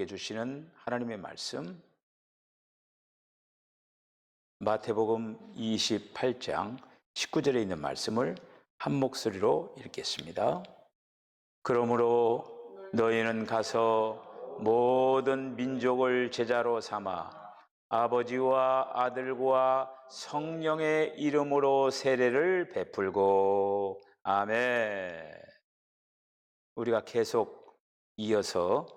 주시는 하나님의 말씀, 마태복음 28장 19절에 있는 말씀을 한 목소리로 읽겠습니다. 그러므로 너희는 가서 모든 민족을 제자로 삼아 아버지와 아들과 성령의 이름으로 세례를 베풀고. 아멘. 우리가 계속 이어서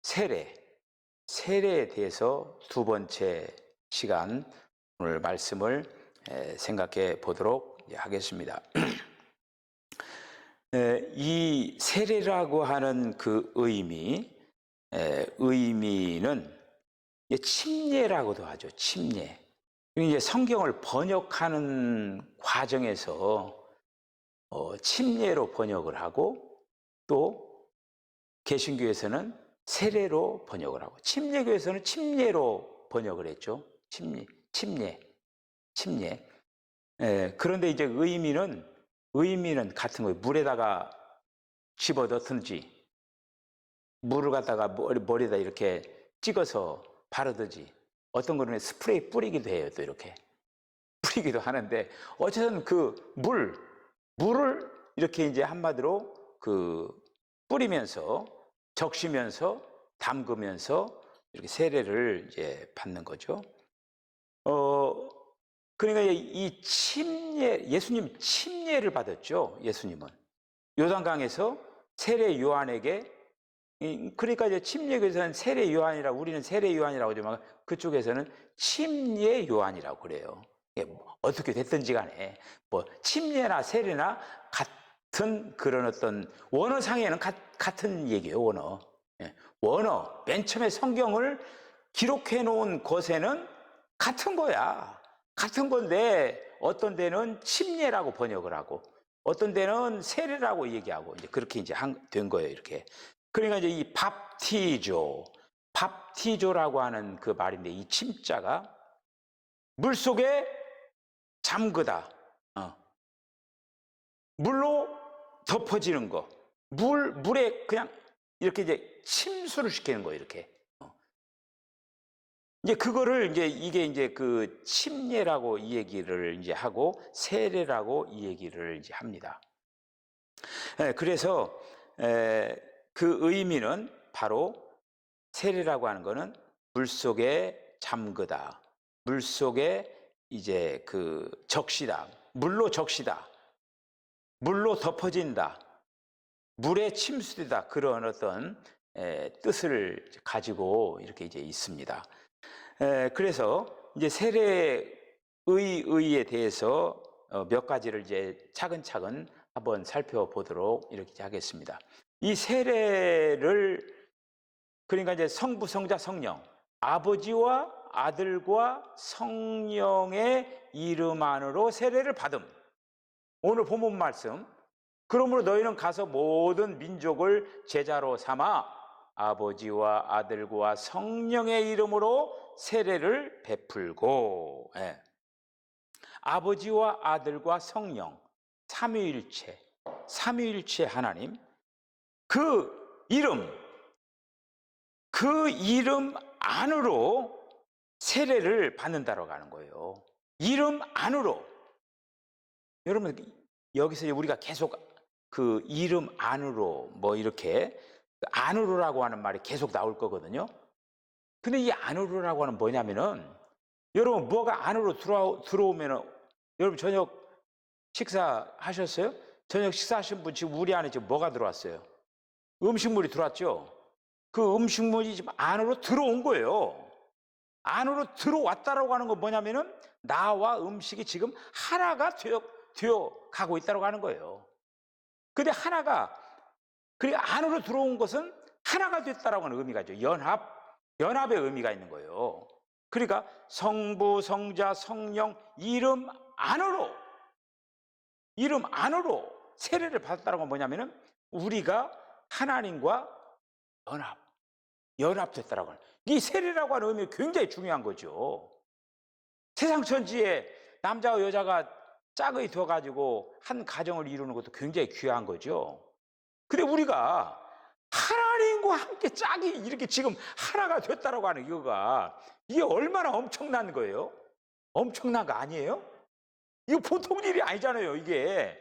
세례에 대해서 두 번째 시간 오늘 말씀을 생각해 보도록 하겠습니다. 이 세례라고 하는 그 의미는 침례라고도 하죠. 침례. 이제 성경을 번역하는 과정에서 침례로 번역을 하고, 또 개신교에서는 세례로 번역을 하고, 침례교에서는 침례로 번역을 했죠. 침례. 그런데 이제 의미는 같은 거예요. 물에다가 집어넣든지, 물을 갖다가 머리에다 이렇게 찍어서 바르든지, 어떤 거는 스프레이 뿌리기도 해요. 또 이렇게 뿌리기도 하는데, 어쨌든 그 물을 이렇게 이제 한마디로 뿌리면서, 적시면서, 담그면서 이렇게 세례를 이제 받는 거죠. 그러니까 이 예수님 침례를 받았죠. 예수님은 요단강에서 세례 요한에게, 그러니까 이제 침례교에서는 세례 요한이라, 우리는 세례 요한이라고 하지만 그쪽에서는 침례 요한이라고 그래요. 어떻게 됐든지 간에 침례나 세례나 같은 그런 어떤 원어상에는 같은 얘기예요. 원어 맨 처음에 성경을 기록해 놓은 것에는 같은 거야. 같은 건데 어떤 데는 침례라고 번역을 하고, 어떤 데는 세례라고 얘기하고, 이제 그렇게 이제 된 거예요. 이렇게. 그러니까 이제 이 밥티조라고 하는 그 말인데, 이 침자가 물 속에 잠그다, 물로 덮어지는 거, 물에 그냥 이렇게 이제 침수를 시키는 거예요. 이렇게. 이제 그거를 이게 이제 그 침례라고 이 얘기를 이제 하고, 세례라고 이 얘기를 이제 합니다. 그래서 그 의미는 바로, 세례라고 하는 거는 물 속에 잠그다, 물 속에 이제 적시다, 물로 적시다, 물로 덮어진다, 물에 침수되다, 그런 어떤 뜻을 가지고 이렇게 이제 있습니다. 그래서 이제 세례의 대해서 몇 가지를 이제 차근차근 한번 살펴보도록 이렇게 하겠습니다. 이 세례를, 그러니까 이제 성부, 성자, 성령, 아버지와 아들과 성령의 이름 안으로 세례를 받음. 오늘 본문 말씀, 그러므로 너희는 가서 모든 민족을 제자로 삼아 아버지와 아들과 성령의 이름으로 세례를 베풀고. 아버지와 아들과 성령, 삼위일체 하나님, 그 이름 안으로 세례를 받는다고 하는 거예요. 이름 안으로. 여러분, 여기서 우리가 계속 그 이름 안으로 이렇게 안으로라고 하는 말이 계속 나올 거거든요. 근데 이 안으로라고 하는 뭐냐면은, 여러분 뭐가 안으로 들어오면은, 여러분 저녁 식사하셨어요? 저녁 식사하신 분 지금 우리 안에 지금 뭐가 들어왔어요? 음식물이 들어왔죠? 그 음식물이 지금 안으로 들어온 거예요. 안으로 들어왔다라고 하는 건 뭐냐면은, 나와 음식이 지금 하나가 되어 가고 있다고 하는 거예요. 근데 그러니까 안으로 들어온 것은 하나가 됐다라고 하는 의미가 있죠. 연합의 의미가 있는 거예요. 그러니까 성부, 성자, 성령 이름 안으로 세례를 받았다는 건 뭐냐면은, 우리가 하나님과 연합됐다라고 하는, 이 세례라고 하는 의미가 굉장히 중요한 거죠. 세상 천지에 남자와 여자가 짝이 되어가지고 한 가정을 이루는 것도 굉장히 귀한 거죠. 근데 우리가 하나님과 함께 짝이 이렇게 지금 하나가 됐다라고 하는 이거가, 이게 얼마나 엄청난 거예요? 엄청난 거 아니에요? 이거 보통 일이 아니잖아요, 이게.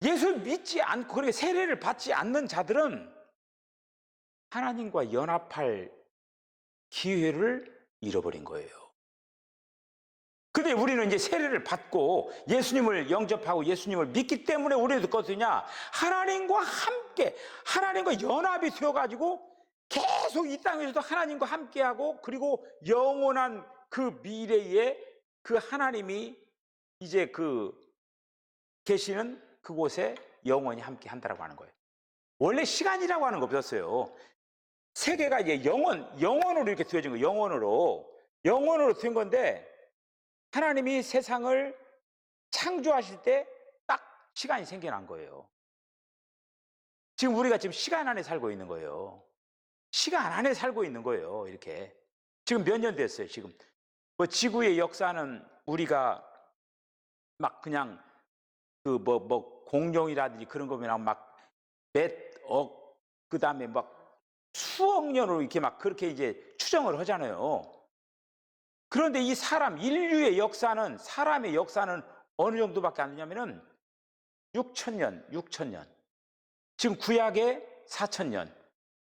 예수 믿지 않고 그렇게 세례를 받지 않는 자들은 하나님과 연합할 기회를 잃어버린 거예요. 근데 우리는 이제 세례를 받고 예수님을 영접하고 예수님을 믿기 때문에 우리는 어떻거든요? 하나님과 함께, 하나님과 연합이 되어가지고 계속 이 땅에서도 하나님과 함께하고, 그리고 영원한 그 미래에 그 하나님이 이제 계시는 그곳에 영원히 함께 한다라고 하는 거예요. 원래 시간이라고 하는 거 없었어요. 세계가 이제 영원으로 이렇게 되어진 거예요. 영원으로 된 건데, 하나님이 세상을 창조하실 때 딱 시간이 생겨난 거예요. 지금 우리가 지금 시간 안에 살고 있는 거예요. 시간 안에 살고 있는 거예요. 이렇게. 지금 몇 년 됐어요, 지금. 뭐 지구의 역사는 우리가 막 그냥 공룡이라든지 그런 거면 막 몇 억, 그 다음에 막 수억 년으로 이렇게 막 그렇게 이제 추정을 하잖아요. 그런데 이 인류의 역사는, 사람의 역사는 어느 정도밖에 안 되냐면은 6,000년. 지금 구약에 4,000년.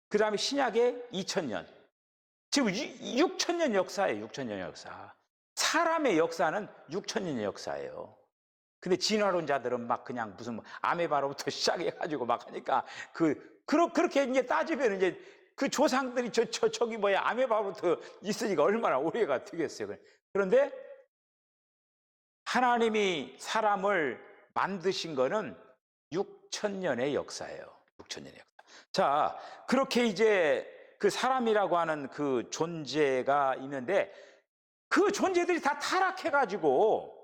그 다음에 신약에 2,000년. 지금 6,000년 역사예요, 6,000년 역사. 사람의 역사는 6,000년의 역사예요. 근데 진화론자들은 막 그냥 무슨 아메바로부터 시작해가지고 막 하니까 그렇게 이제 따지면 이제 그 조상들이 저기 아메바부터 있으니까 얼마나 오래가 되겠어요. 그런데 하나님이 사람을 만드신 거는 6,000년의 역사예요. 6,000년의 역사. 자, 그렇게 이제 그 사람이라고 하는 그 존재가 있는데, 그 존재들이 다 타락해가지고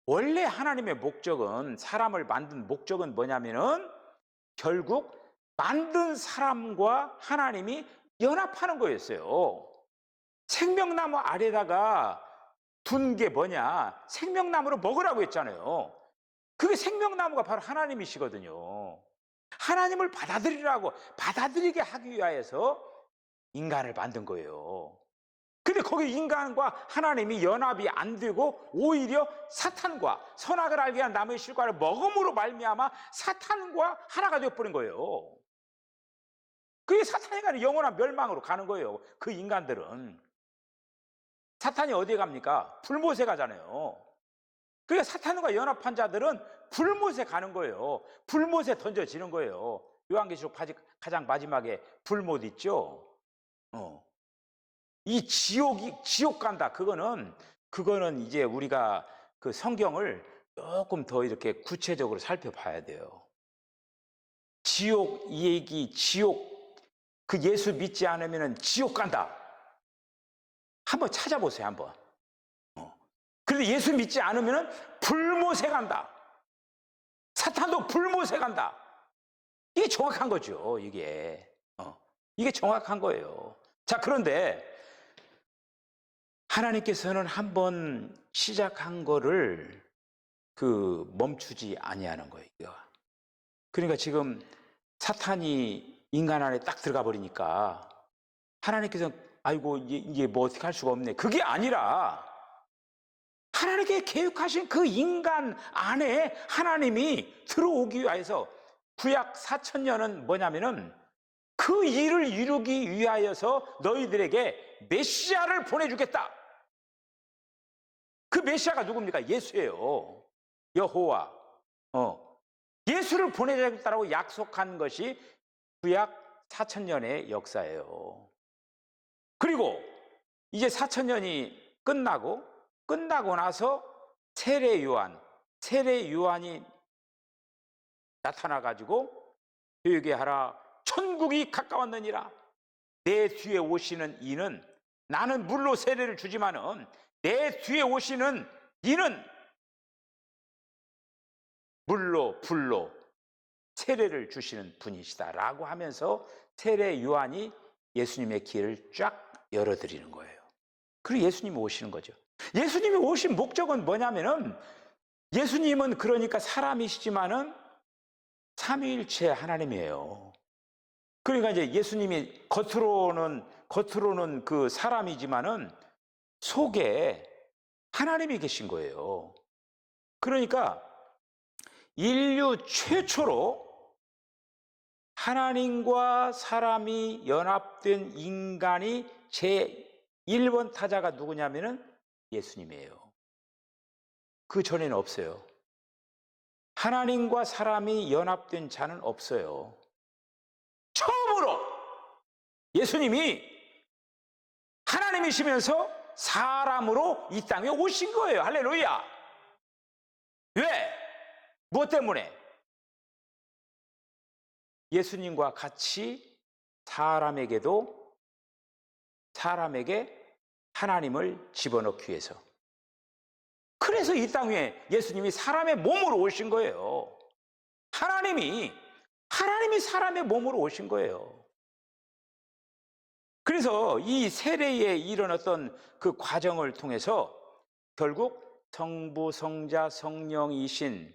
원래 하나님의 목적은, 사람을 만든 목적은 뭐냐면은 결국 만든 사람과 하나님이 연합하는 거였어요. 생명나무 아래다가 둔 게 뭐냐? 생명나무를 먹으라고 했잖아요. 그게 생명나무가 바로 하나님이시거든요. 하나님을 받아들이게 하기 위하여서 인간을 만든 거예요. 근데 거기 인간과 하나님이 연합이 안 되고 오히려 사탄과, 선악을 알게 한 나무의 실과를 먹음으로 말미암아 사탄과 하나가 되어버린 거예요. 그게 사탄이 가는 영원한 멸망으로 가는 거예요. 그 인간들은. 사탄이 어디에 갑니까? 불못에 가잖아요. 그러니까 사탄과 연합한 자들은 불못에 가는 거예요. 불못에 던져지는 거예요. 요한계시록 가장 마지막에 불못 있죠. 이 지옥 간다. 그거는 이제 우리가 그 성경을 조금 더 이렇게 구체적으로 살펴봐야 돼요. 지옥 얘기, 그 예수 믿지 않으면 지옥 간다. 한번 찾아보세요, 한번. 그런데 예수 믿지 않으면 불못에 간다. 사탄도 불못에 간다. 이게 정확한 거죠, 이게. 이게 정확한 거예요. 자, 그런데 하나님께서는 한번 시작한 거를 멈추지 아니하는 거예요. 그러니까 지금 사탄이 인간 안에 딱 들어가 버리니까 하나님께서 아이고 이제 뭐 어떻게 할 수가 없네. 그게 아니라 하나님께 계획하신 그 인간 안에 하나님이 들어오기 위해서 구약 4,000년은 뭐냐면은 그 일을 이루기 위하여서 너희들에게 메시아를 보내주겠다. 그 메시아가 누굽니까? 예수예요. 여호와. 예수를 보내주겠다라고 약속한 것이 구약 4,000년의 역사예요. 그리고 이제 4,000년이 끝나고 나서 세례 요한이 나타나가지고 교육에 하라. 천국이 가까웠느니라. 내 뒤에 오시는 이는, 나는 물로 세례를 주지만은 내 뒤에 오시는 이는 물로 불로 세례를 주시는 분이시다라고 하면서 세례 요한이 예수님의 길을 쫙 열어드리는 거예요. 그리고 예수님이 오시는 거죠. 예수님이 오신 목적은 뭐냐면은, 예수님은 그러니까 사람이시지만은 삼위일체 하나님이에요. 그러니까 이제 예수님이 겉으로는 그 사람이지만은 속에 하나님이 계신 거예요. 그러니까 인류 최초로 하나님과 사람이 연합된 인간이 제1번 타자가 누구냐면은 예수님이에요. 그 전에는 없어요. 하나님과 사람이 연합된 자는 없어요. 처음으로 예수님이 하나님이시면서 사람으로 이 땅에 오신 거예요. 할렐루야. 왜? 무엇 때문에? 예수님과 같이 사람에게 하나님을 집어넣기 위해서. 그래서 이 땅 위에 예수님이 사람의 몸으로 오신 거예요. 하나님이 사람의 몸으로 오신 거예요. 그래서 이 세례에 일어났던 그 과정을 통해서 결국 성부, 성자, 성령이신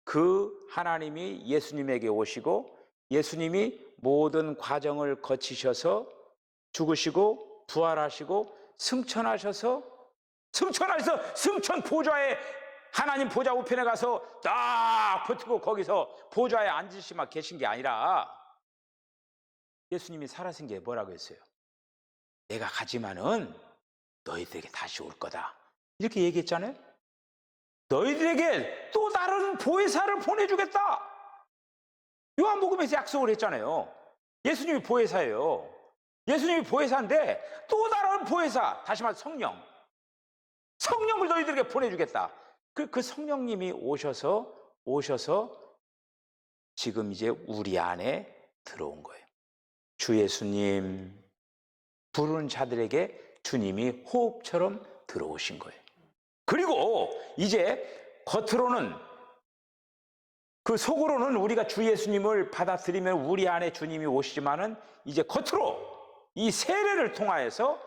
그 하나님이 예수님에게 오시고 예수님이 모든 과정을 거치셔서 죽으시고 부활하시고 승천하셔서 승천 보좌에 하나님 보좌 우편에 가서 딱 붙고 거기서 보좌에 앉으시만 계신 게 아니라 예수님이 살아신 게 뭐라고 했어요? 내가 가지만은 너희들에게 다시 올 거다. 이렇게 얘기했잖아요. 너희들에게 또 다른 보혜사를 보내주겠다. 요한복음에서 약속을 했잖아요. 예수님이 보혜사예요. 예수님이 보혜사인데 또 다른 보혜사, 다시 말해 성령을 너희들에게 보내주겠다. 그 성령님이 오셔서 지금 이제 우리 안에 들어온 거예요. 주 예수님 부르는 자들에게 주님이 호흡처럼 들어오신 거예요. 그리고 이제 겉으로는 그 속으로는 우리가 주 예수님을 받아들이면 우리 안에 주님이 오시지만은 이제 겉으로 이 세례를 통하여서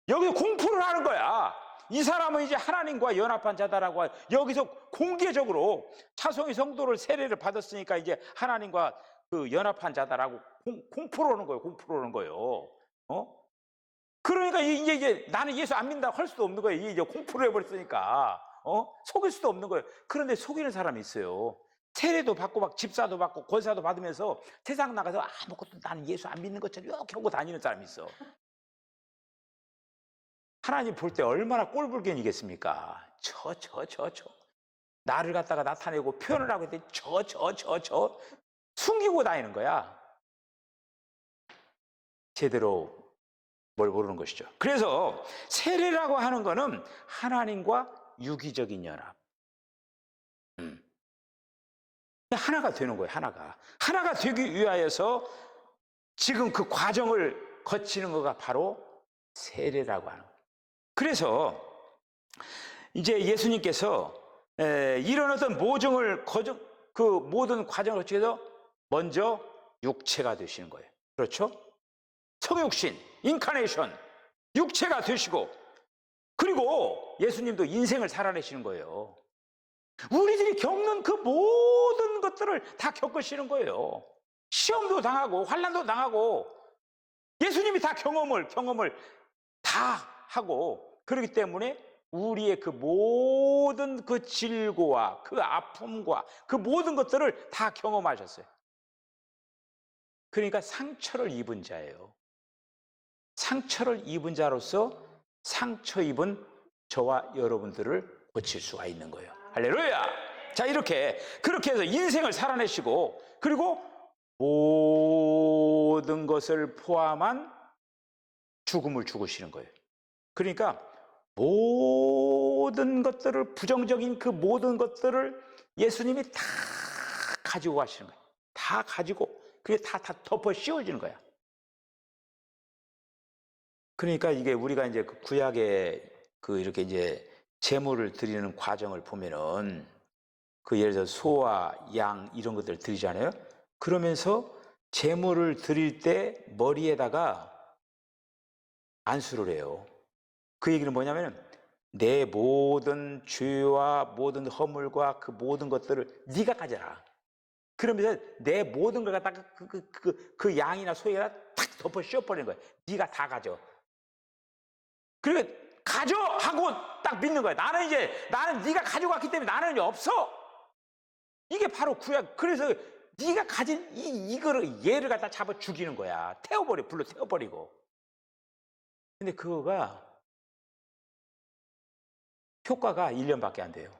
여기 공포를 하는 거야. 이 사람은 이제 하나님과 연합한 자다라고 여기서 공개적으로 차송이 성도를 세례를 받았으니까 이제 하나님과 그 연합한 자다라고 공포를 하는 거예요. 공포를 하는 거예요. 그러니까 이제 나는 예수 안 믿는다고 할 수도 없는 거예요. 이제 공포를 해버렸으니까 속일 수도 없는 거예요. 그런데 속이는 사람이 있어요. 세례도 받고 막 집사도 받고 권사도 받으면서 세상 나가서 아무것도 나는 예수 안 믿는 것처럼 이렇게 하고 다니는 사람이 있어. 하나님 볼 때 얼마나 꼴불견이겠습니까? 나를 갖다가 나타내고 표현을 하고 있더니 숨기고 다니는 거야. 제대로 뭘 모르는 것이죠. 그래서 세례라고 하는 거는 하나님과 유기적인 연합. 하나가 되는 거예요. 하나가 되기 위하여서 지금 그 과정을 거치는 거가 바로 세례라고 하는 거예요. 그래서 이제 예수님께서 이런 어떤 그 모든 과정을 거쳐서 먼저 육체가 되시는 거예요. 그렇죠? 성육신, 인카네이션, 육체가 되시고, 그리고 예수님도 인생을 살아내시는 거예요. 우리들이 겪는 그 모든 것들을 다 겪으시는 거예요. 시험도 환난도 당하고 예수님이 다 경험을 다 하고, 그렇기 때문에 우리의 그 모든 그 질고와 그 아픔과 그 모든 것들을 다 경험하셨어요. 그러니까 상처를 입은 자예요. 상처를 입은 자로서 상처 입은 저와 여러분들을 고칠 수가 있는 거예요. 할렐루야! 자, 그렇게 해서 인생을 살아내시고, 그리고 모든 것을 포함한 죽음을 죽으시는 거예요. 그러니까 모든 것들을, 부정적인 그 모든 것들을 예수님이 다 가지고 가시는 거예요. 다 가지고, 그게 다 덮어 씌워지는 거야. 그러니까 이게 우리가 이제 그 구약에 그 이렇게 이제 제물을 드리는 과정을 보면은 그 예를 들어 소와 양 이런 것들을 드리잖아요. 그러면서 제물을 드릴 때 머리에다가 안수를 해요. 그 얘기는 뭐냐면 내 모든 죄와 모든 허물과 그 모든 것들을 네가 가져라. 그러면서 내 모든 걸 갖다가 그 양이나 소에다 탁 덮어 씌워버리는 거야. 네가 다 가져. 그러니까 가져 하고 딱 믿는 거야. 나는 네가 가져갔기 때문에 나는 이제 없어. 이게 바로 구약. 그래서 네가 가진 이거를 얘를 갖다 잡아 죽이는 거야. 불로 태워버리고. 근데 그거가 효과가 1년밖에 안 돼요.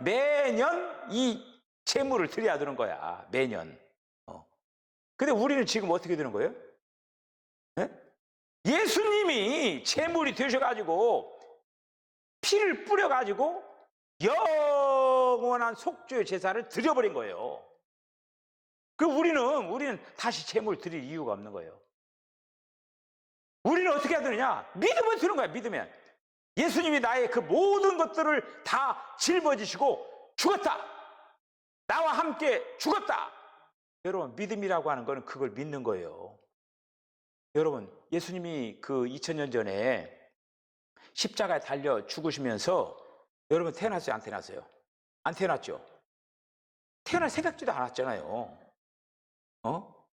매년 이 재물을 드려야 되는 거야. 매년. 근데 우리는 지금 어떻게 되는 거예요? 네? 예수님이 재물이 되셔가지고 피를 뿌려가지고 영원한 속죄의 제사를 드려버린 거예요. 그 우리는 다시 재물 드릴 이유가 없는 거예요. 우리는 어떻게 해야 되느냐? 믿으면 드는 거야. 믿으면. 예수님이 나의 그 모든 것들을 다 짊어지시고 죽었다. 나와 함께 죽었다. 여러분, 믿음이라고 하는 거는 그걸 믿는 거예요. 여러분, 예수님이 그 2000년 전에 십자가에 달려 죽으시면서 여러분 태어났어요? 안 태어났어요? 안 태어났죠? 태어날 생각지도 않았잖아요.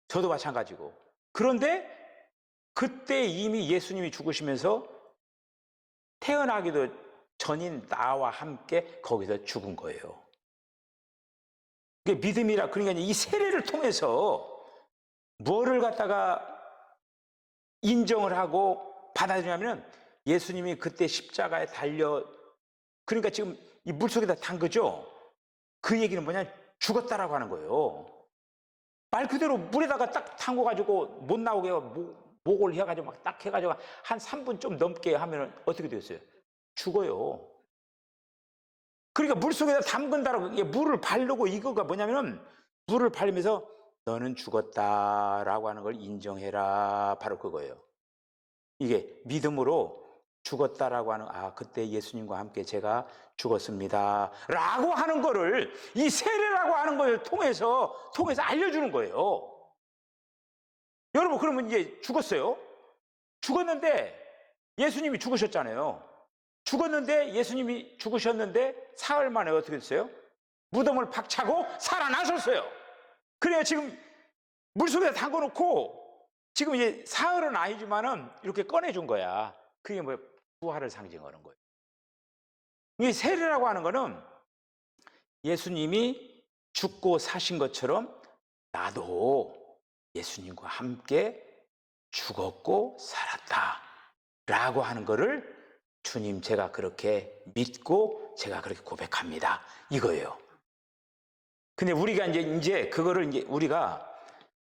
저도 마찬가지고. 그런데 그때 이미 예수님이 죽으시면서 태어나기도 전인 나와 함께 거기서 죽은 거예요. 그게 믿음이라. 그러니까 이 세례를 통해서 뭐를 갖다가 인정을 하고 받아들이냐면 예수님이 그때 십자가에 달려, 그러니까 지금 이 물속에다 담그죠. 그 얘기는 뭐냐? 죽었다라고 하는 거예요. 말 그대로 물에다가 딱 담궈가지고 못 나오게 목을 해가지고 막 딱 해가지고 한 3분 좀 넘게 하면 어떻게 되겠어요? 죽어요. 그러니까 물속에다 담근다라고, 물을 바르고, 이거가 뭐냐면은 물을 바르면서 너는 죽었다라고 하는 걸 인정해라. 바로 그거예요. 이게 믿음으로 죽었다라고 하는, 그때 예수님과 함께 제가 죽었습니다 라고 하는 거를 이 세례라고 하는 걸 통해서 알려주는 거예요. 여러분, 그러면 이제 죽었어요. 죽었는데 예수님이 죽으셨잖아요. 죽었는데 예수님이 죽으셨는데 사흘 만에 어떻게 됐어요? 무덤을 박차고 살아나셨어요. 그래요. 지금 물속에 담궈놓고 지금 이제 사흘은 아니지만은 이렇게 꺼내준 거야. 그게 뭐예요? 부활을 상징하는 거예요. 이 세례라고 하는 거는 예수님이 죽고 사신 것처럼 나도 예수님과 함께 죽었고 살았다 라고 하는 거를 주님, 제가 그렇게 믿고 제가 그렇게 고백합니다, 이거예요. 근데 우리가 이제 그거를 이제 우리가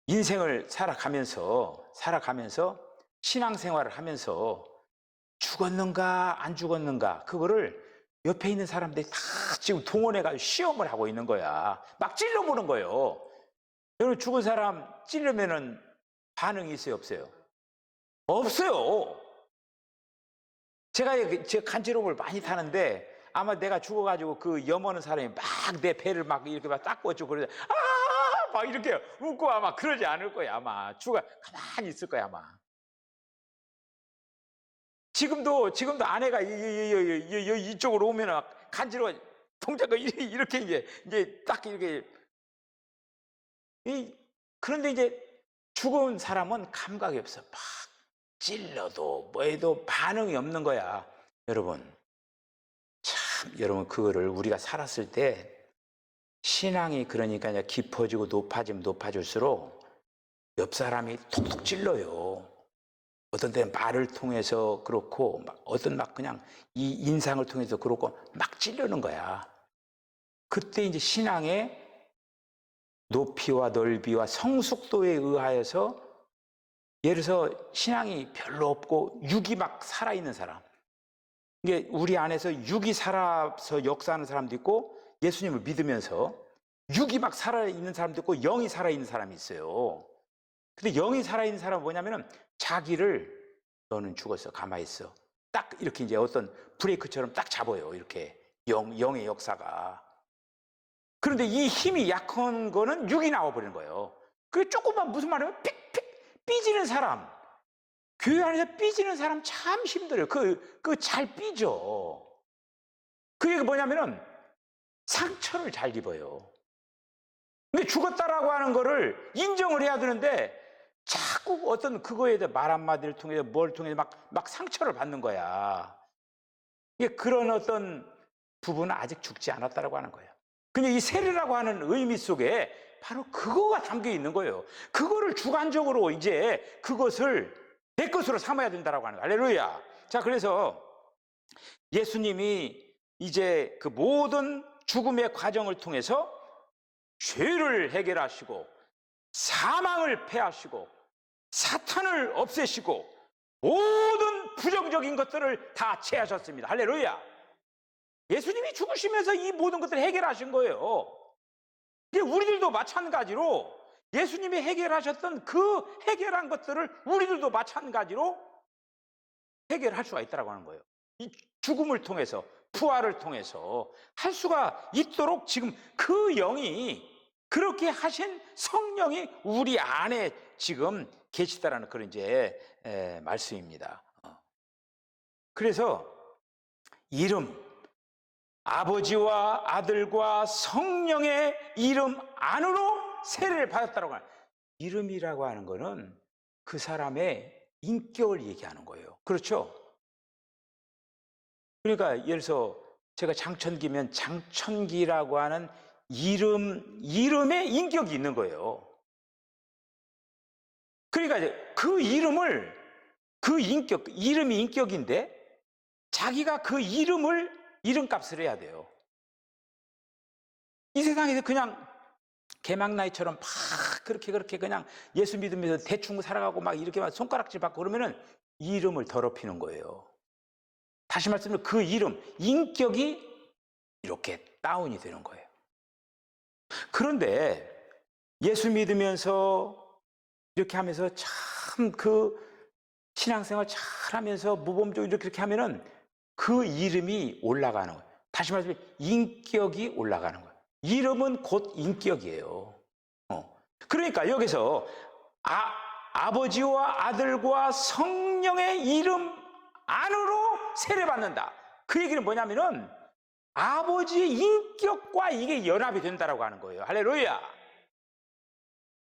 인생을 살아가면서 신앙생활을 하면서 죽었는가 안 죽었는가, 그거를 옆에 있는 사람들이 다 지금 동원해가지고 시험을 하고 있는 거야. 막 찔러보는 거예요. 여러분, 죽은 사람 찔르면은 반응이 있어요, 없어요? 없어요. 제가 간지럼을 많이 타는데 아마 내가 죽어가지고 그 염하는 사람이 막 내 배를 막 이렇게 막 닦아주고 그러지, 막 이렇게 웃고 아마 그러지 않을 거야. 아마 가만히 있을 거야. 아마 지금도 아내가 이쪽으로 오면 간지러워. 동자가 이렇게 이제 딱 이렇게. 그런데 이제 죽은 사람은 감각이 없어. 막 찔러도 뭐해도 반응이 없는 거야. 여러분, 참, 여러분, 그거를 우리가 살았을 때 신앙이 그러니까 이제 깊어지고 높아질수록 옆 사람이 톡톡 찔러요. 어떤 때는 말을 통해서 그렇고, 어떤 그냥 이 인상을 통해서 그렇고 막 찌르는 거야. 그때 이제 신앙의 높이와 넓이와 성숙도에 의하여서, 예를 들어서 신앙이 별로 없고 육이 막 살아있는 사람, 이게 우리 안에서 육이 살아서 역사하는 사람도 있고, 예수님을 믿으면서 육이 막 살아있는 사람도 있고 영이 살아있는 사람이 있어요. 근데 영이 살아있는 사람은 뭐냐면은 자기를, 너는 죽었어, 가만히 있어, 딱 이렇게 이제 어떤 브레이크처럼 딱 잡아요. 이렇게 영의 역사가. 그런데 이 힘이 약한 거는 육이 나와버리는 거예요. 그게 조금만 무슨 말이에요? 픽픽 삐지는 사람, 교회 안에서 삐지는 사람 참 힘들어요. 잘 삐져. 그게 뭐냐면은 상처를 잘 입어요. 근데 죽었다라고 하는 거를 인정을 해야 되는데 자꾸 어떤 그거에 대해 말 한마디를 통해서 뭘 통해서 막 상처를 받는 거야. 이게 그런 어떤 부분은 아직 죽지 않았다라고 하는 거예요. 근데 이 세례라고 하는 의미 속에 바로 그거가 담겨 있는 거예요. 그거를 주관적으로 이제 그것을 내 것으로 삼아야 된다라고 하는 거예요. 할렐루야. 자, 그래서 예수님이 이제 그 모든 죽음의 과정을 통해서 죄를 해결하시고 사망을 패하시고 사탄을 없애시고 모든 부정적인 것들을 다 제하셨습니다. 할렐루야. 예수님이 죽으시면서 이 모든 것들을 해결하신 거예요. 우리들도 마찬가지로 예수님이 해결하셨던 그 해결한 것들을 우리들도 마찬가지로 해결할 수가 있다고 하는 거예요. 이 죽음을 통해서, 부활을 통해서 할 수가 있도록 지금 그 영이, 그렇게 하신 성령이 우리 안에 지금 계시다라는 그런 이제 말씀입니다. 그래서 이름, 아버지와 아들과 성령의 이름 안으로 세례를 받았다고 하는, 이름이라고 하는 거는 그 사람의 인격을 얘기하는 거예요. 그렇죠? 그러니까 예를 들어서 제가 장천기면 장천기라고 하는 이름에 인격이 있는 거예요. 그러니까 그 이름을, 그 인격, 이름이 인격인데 자기가 그 이름값을 해야 돼요. 이 세상에서 그냥 개막나이처럼 막 그렇게 그냥 예수 믿으면서 대충 살아가고 막 이렇게 막 손가락질 받고 그러면은 이름을 더럽히는 거예요. 다시 말씀드리면 그 이름, 인격이 이렇게 다운이 되는 거예요. 그런데 예수 믿으면서 이렇게 하면서 참 그 신앙생활 잘 하면서 모범적으로 이렇게 하면은 그 이름이 올라가는 거예요. 다시 말해서 인격이 올라가는 거예요. 이름은 곧 인격이에요. 그러니까 여기서 아버지와 아들과 성령의 이름 안으로 세례받는다. 그 얘기는 뭐냐면은 아버지의 인격과 이게 연합이 된다라고 하는 거예요. 할렐루야.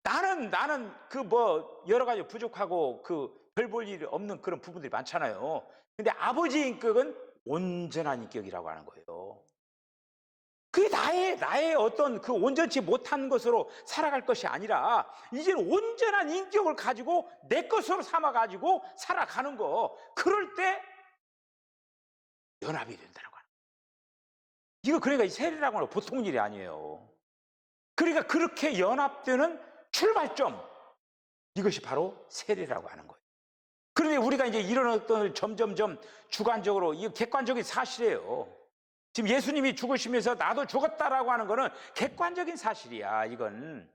나는 그 뭐 여러 가지 부족하고 그 별 볼 일이 없는 그런 부분들이 많잖아요. 근데 아버지의 인격은 온전한 인격이라고 하는 거예요. 그게 나의 어떤 그 온전치 못한 것으로 살아갈 것이 아니라 이제는 온전한 인격을 가지고 내 것으로 삼아가지고 살아가는 거. 그럴 때 연합이 된다는 거예요. 이거 그러니까 세례라고 하는 건 보통 일이 아니에요. 그러니까 그렇게 연합되는 출발점, 이것이 바로 세례라고 하는 거예요. 그런데 우리가 이제 이런 어떤 점점점 주관적으로, 이 객관적인 사실이에요. 지금 예수님이 죽으시면서 나도 죽었다라고 하는 거는 객관적인 사실이야. 이건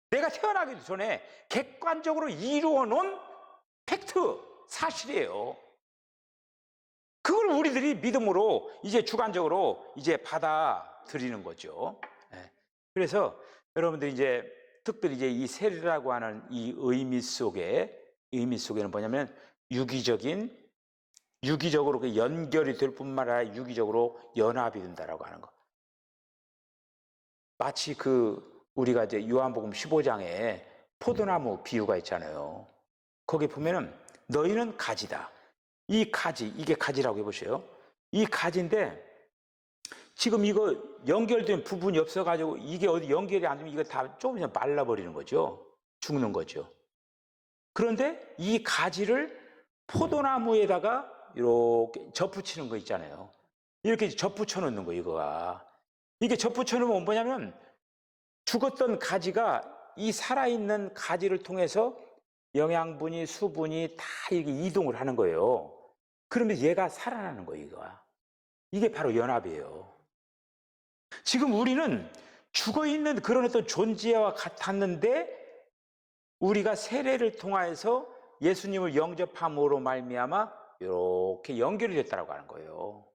내가 태어나기 전에 객관적으로 이루어 놓은 팩트, 사실이에요. 그걸 우리들이 믿음으로 이제 주관적으로 이제 받아들이는 거죠. 그래서 여러분들이 이제 특별히 이제 이 세례라고 하는 이 의미 속에는 뭐냐면 유기적으로 그 연결이 될 뿐만 아니라 유기적으로 연합이 된다라고 하는 거. 마치 그 우리가 이제 요한복음 15장에 포도나무 비유가 있잖아요. 거기 보면은 너희는 가지다. 이 가지, 이게 가지라고 해보세요. 이 가지인데 지금 이거 연결된 부분이 없어가지고 이게 어디 연결이 안 되면 이거 다 조금 있으면 말라버리는 거죠. 죽는 거죠. 그런데 이 가지를 포도나무에다가 이렇게 접붙이는 거 있잖아요. 이렇게 접붙여 놓는 거, 이거가. 이게 접붙여 놓으면 뭐냐면 죽었던 가지가 이 살아있는 가지를 통해서 영양분이, 수분이 다 이게 이동을 하는 거예요. 그러면 얘가 살아나는 거예요, 이거가. 이게 바로 연합이에요. 지금 우리는 죽어있는 그런 어떤 존재와 같았는데 우리가 세례를 통하여서 예수님을 영접함으로 말미암아 이렇게 연결이 됐다고 하는 거예요.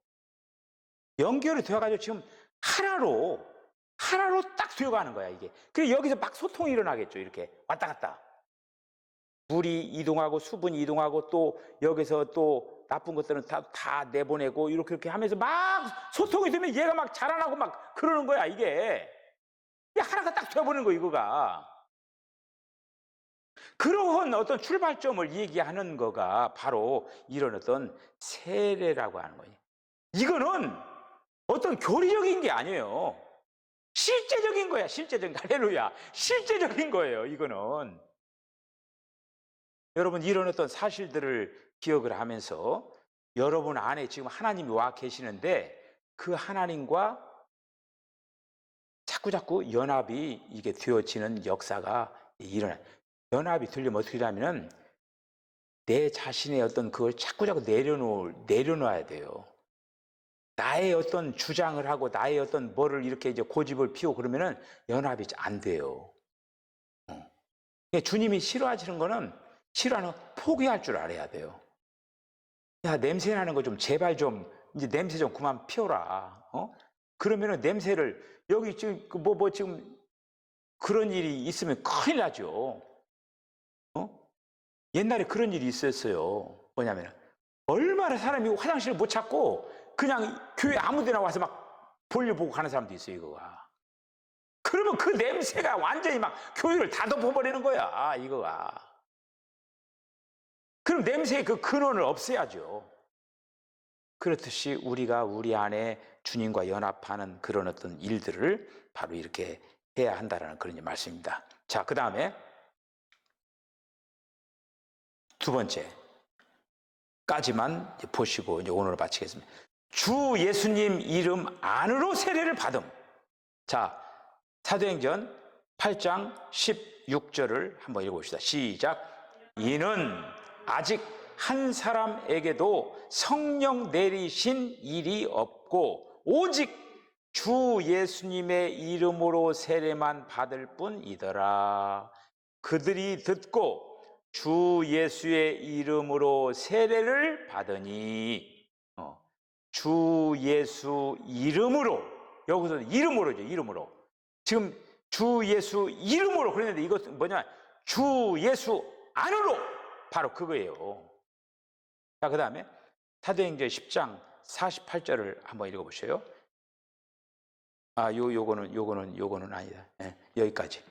연결이 되어가지고 지금 하나로 딱 되어가는 거야, 이게. 그래서 여기서 막 소통이 일어나겠죠, 이렇게 왔다 갔다. 물이 이동하고 수분이 이동하고 또 여기서 또 나쁜 것들은 다 내보내고 이렇게 하면서 막 소통이 되면 얘가 막 자라나고 막 그러는 거야. 이게 하나가 딱 돼버리는 거 이거가. 그러한 어떤 출발점을 얘기하는 거가 바로 이런 어떤 세례라고 하는 거예요. 이거는 어떤 교리적인 게 아니에요. 실제적인 거야. 실제적인, 할렐루야, 실제적인 거예요. 이거는 여러분, 이런 어떤 사실들을 기억을 하면서 여러분 안에 지금 하나님이 와 계시는데 그 하나님과 자꾸 연합이 이게 되어지는 역사가 일어나요. 연합이 되려면 어떻게 하냐면 내 자신의 어떤 그걸 자꾸 내려놓아야 돼요. 나의 어떤 주장을 하고 나의 어떤 뭐를 이렇게 이제 고집을 피우고 그러면은 연합이 안 돼요. 주님이 싫어하시는 거는 싫어하는 포기할 줄 알아야 돼요. 야, 냄새 나는 거 좀 제발 좀 이제 냄새 좀 그만 피워라. 그러면은 냄새를 여기 지금 뭐 지금 그런 일이 있으면 큰일 나죠. 옛날에 그런 일이 있었어요. 뭐냐면 얼마나 사람이 화장실을 못 찾고 그냥 교회 아무데나 와서 막 볼일 보고 가는 사람도 있어요. 이거가. 그러면 그 냄새가 완전히 막 교회를 다 덮어버리는 거야. 이거가. 그럼 냄새의 그 근원을 없애야죠. 그렇듯이 우리가 우리 안에 주님과 연합하는 그런 어떤 일들을 바로 이렇게 해야 한다는 그런 말씀입니다. 자, 그 다음에 두 번째까지만 보시고 이제 오늘 마치겠습니다. 주 예수님 이름 안으로 세례를 받음. 자, 사도행전 8장 16절을 한번 읽어봅시다. 시작. 이는 아직 한 사람에게도 성령 내리신 일이 없고 오직 주 예수님의 이름으로 세례만 받을 뿐이더라. 그들이 듣고 주 예수의 이름으로 세례를 받으니, 주 예수 이름으로, 여기서 이름으로죠. 이름으로. 지금 주 예수 이름으로 그랬는데 이것은 뭐냐? 주 예수 안으로, 바로 그거예요. 자, 그 다음에 사도행전 10장 48절을 한번 읽어보세요. 요거는 아니다. 여기까지.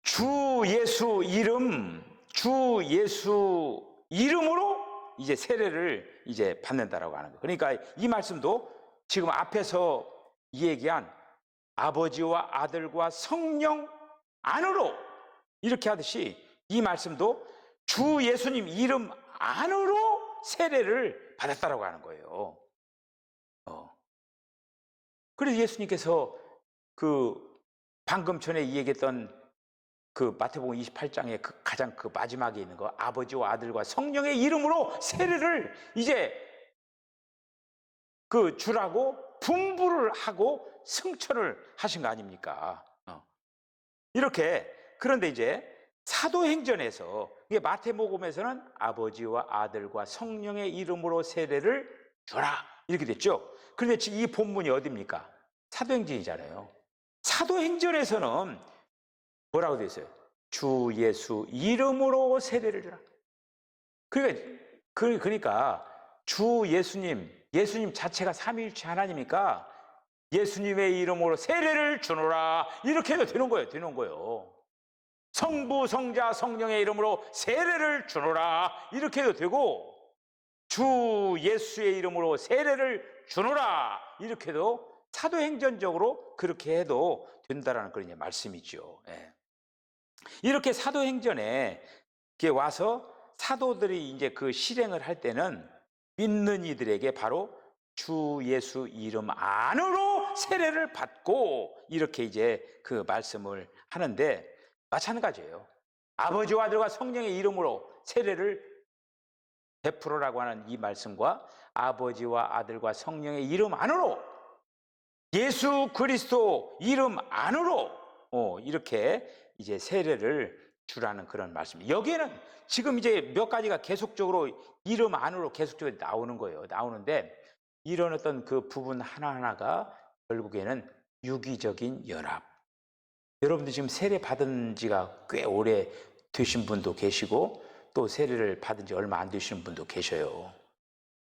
주 예수 이름으로 이제 세례를 이제 받는다라고 하는 거. 그러니까 이 말씀도 지금 앞에서 얘기한 아버지와 아들과 성령 안으로 이렇게 하듯이 이 말씀도 주 예수님 이름 안으로 세례를 받았다라고 하는 거예요. 그래서 예수님께서 그 방금 전에 얘기했던 그 마태복음 28장의 그 가장 그 마지막에 있는 거, 아버지와 아들과 성령의 이름으로 세례를 이제 그 주라고 분부를 하고 승천을 하신 거 아닙니까? 이렇게. 그런데 이제 사도행전에서, 이게 마태복음에서는 아버지와 아들과 성령의 이름으로 세례를 주라 이렇게 됐죠. 그런데 지금 이 본문이 어디입니까? 사도행전이잖아요. 사도행전에서는 뭐라고 되어 있어요? 주 예수 이름으로 세례를 주라. 그러니까 주 예수님 자체가 삼위일체 하나님이니까 예수님의 이름으로 세례를 주노라 이렇게 해도 되는 거예요. 성부, 성자, 성령의 이름으로 세례를 주노라 이렇게 해도 되고, 주 예수의 이름으로 세례를 주노라 이렇게 해도 사도행전적으로 그렇게 해도 된다라는 그런 말씀이죠. 이렇게 사도행전에 와서 사도들이 이제 그 실행을 할 때는 믿는 이들에게 바로 주 예수 이름 안으로 세례를 받고 이렇게 이제 그 말씀을 하는데, 마찬가지예요. 아버지와 아들과 성령의 이름으로 세례를 베풀어라고 하는 이 말씀과 아버지와 아들과 성령의 이름 안으로, 예수 그리스도 이름 안으로 이렇게 이제 세례를 주라는 그런 말씀. 여기에는 지금 이제 몇 가지가 계속적으로 이름 안으로 계속적으로 나오는 거예요. 나오는데 이런 어떤 그 부분 하나하나가 결국에는 유기적인 연합. 여러분들 지금 세례 받은 지가 꽤 오래 되신 분도 계시고 또 세례를 받은 지 얼마 안 되시는 분도 계셔요.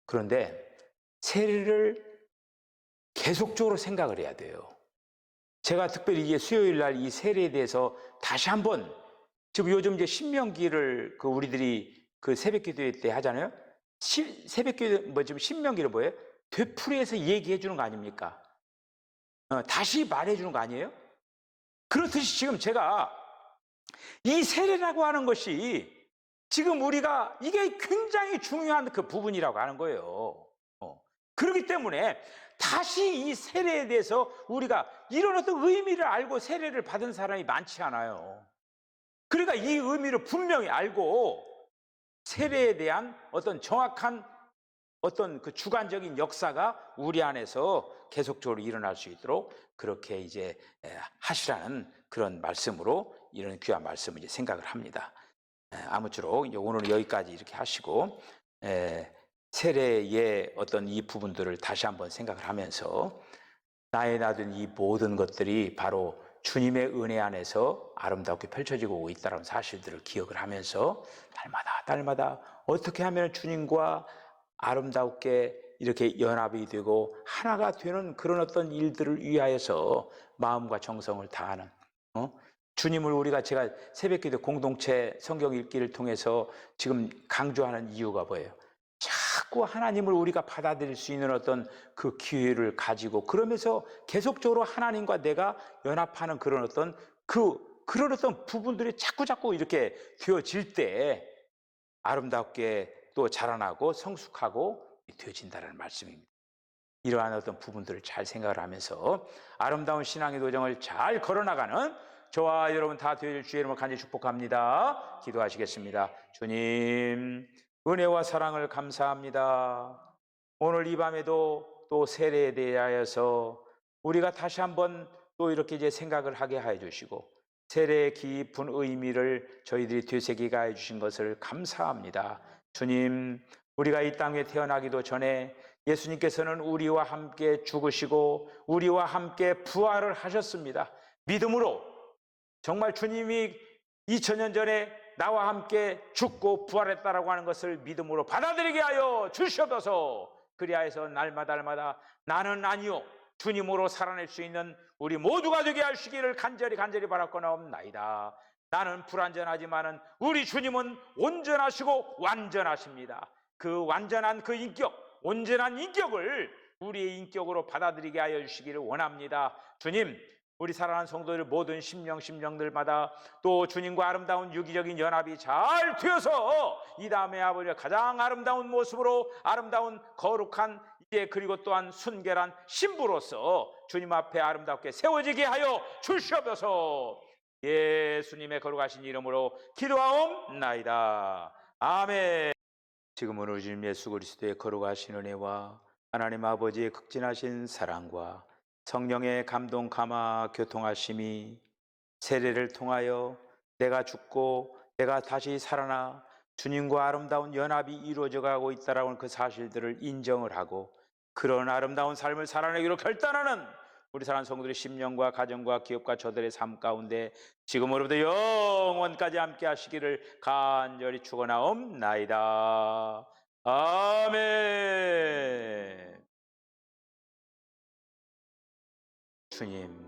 그런데 세례를 계속적으로 생각을 해야 돼요. 제가 특별히 이제 수요일 날 이 세례에 대해서 다시 한번, 지금 요즘 이제 신명기를 우리들이 새벽 기도 때 하잖아요. 새벽 기도 지금 신명기를 뭐예요? 되풀이해서 얘기해 주는 거 아닙니까? 다시 말해 주는 거 아니에요? 그렇듯이 지금 제가 이 세례라고 하는 것이 지금 우리가 이게 굉장히 중요한 그 부분이라고 하는 거예요. 그렇기 때문에 다시 이 세례에 대해서 우리가 이런 어떤 의미를 알고 세례를 받은 사람이 많지 않아요. 그러니까 이 의미를 분명히 알고 세례에 대한 어떤 정확한 어떤 그 주관적인 역사가 우리 안에서 계속적으로 일어날 수 있도록 그렇게 이제 하시라는 그런 말씀으로 이런 귀한 말씀을 이제 생각을 합니다. 아무쪼록 이제 오늘은 여기까지 이렇게 하시고 세례의 어떤 이 부분들을 다시 한번 생각을 하면서 나의 놔둔 이 모든 것들이 바로 주님의 은혜 안에서 아름답게 펼쳐지고 있다는 사실들을 기억을 하면서 날마다 어떻게 하면 주님과 아름답게 이렇게 연합이 되고 하나가 되는 그런 어떤 일들을 위하여서 마음과 정성을 다하는 주님을 우리가 제가 새벽기도 공동체 성경 읽기를 통해서 지금 강조하는 이유가 뭐예요? 자꾸 하나님을 우리가 받아들일 수 있는 어떤 그 기회를 가지고 그러면서 계속적으로 하나님과 내가 연합하는 그런 어떤 그런 어떤 부분들이 자꾸 이렇게 되어질 때 아름답게 또 자라나고 성숙하고 되어진다는 말씀입니다. 이러한 어떤 부분들을 잘 생각을 하면서 아름다운 신앙의 도정을 잘 걸어나가는 저와 여러분 다 되실 주의 이름으로 간절히 축복합니다. 기도하시겠습니다. 주님, 은혜와 사랑을 감사합니다. 오늘 이 밤에도 또 세례에 대하여서 우리가 다시 한번 또 이렇게 이제 생각을 하게 해 주시고 세례의 깊은 의미를 저희들이 되새기게 해 주신 것을 감사합니다. 주님, 우리가 이 땅에 태어나기도 전에 예수님께서는 우리와 함께 죽으시고 우리와 함께 부활을 하셨습니다. 믿음으로 정말 주님이 2000년 전에 나와 함께 죽고 부활했다라고 하는 것을 믿음으로 받아들이게 하여 주시옵소서. 그리하여서 날마다 나는 아니요 주님으로 살아낼 수 있는 우리 모두가 되게 하시기를 간절히 바라옵나이다. 나는 불완전하지만은 우리 주님은 온전하시고 완전하십니다. 그 완전한 그 인격, 온전한 인격을 우리의 인격으로 받아들이게 하여 주시기를 원합니다. 주님, 우리 사랑하는 성도들 모든 심령들마다 또 주님과 아름다운 유기적인 연합이 잘 되어서 이 다음에 아버지의 가장 아름다운 모습으로 아름다운 거룩한 이제 그리고 또한 순결한 신부로서 주님 앞에 아름답게 세워지게 하여 주시옵소서. 예수님의 거룩하신 이름으로 기도하옵나이다. 아멘. 지금은 우리 주님 예수 그리스도의 거룩하신 은혜와 하나님 아버지의 극진하신 사랑과 성령의 감동 감화 교통하심이 세례를 통하여 내가 죽고 내가 다시 살아나 주님과 아름다운 연합이 이루어져 가고 있다라는 그 사실들을 인정을 하고 그런 아름다운 삶을 살아내기로 결단하는 우리 사랑하는 성도들의 심령과 가정과 기업과 저들의 삶 가운데 지금으로부터 영원까지 함께 하시기를 간절히 축원하옵나이다. 아멘. 주님,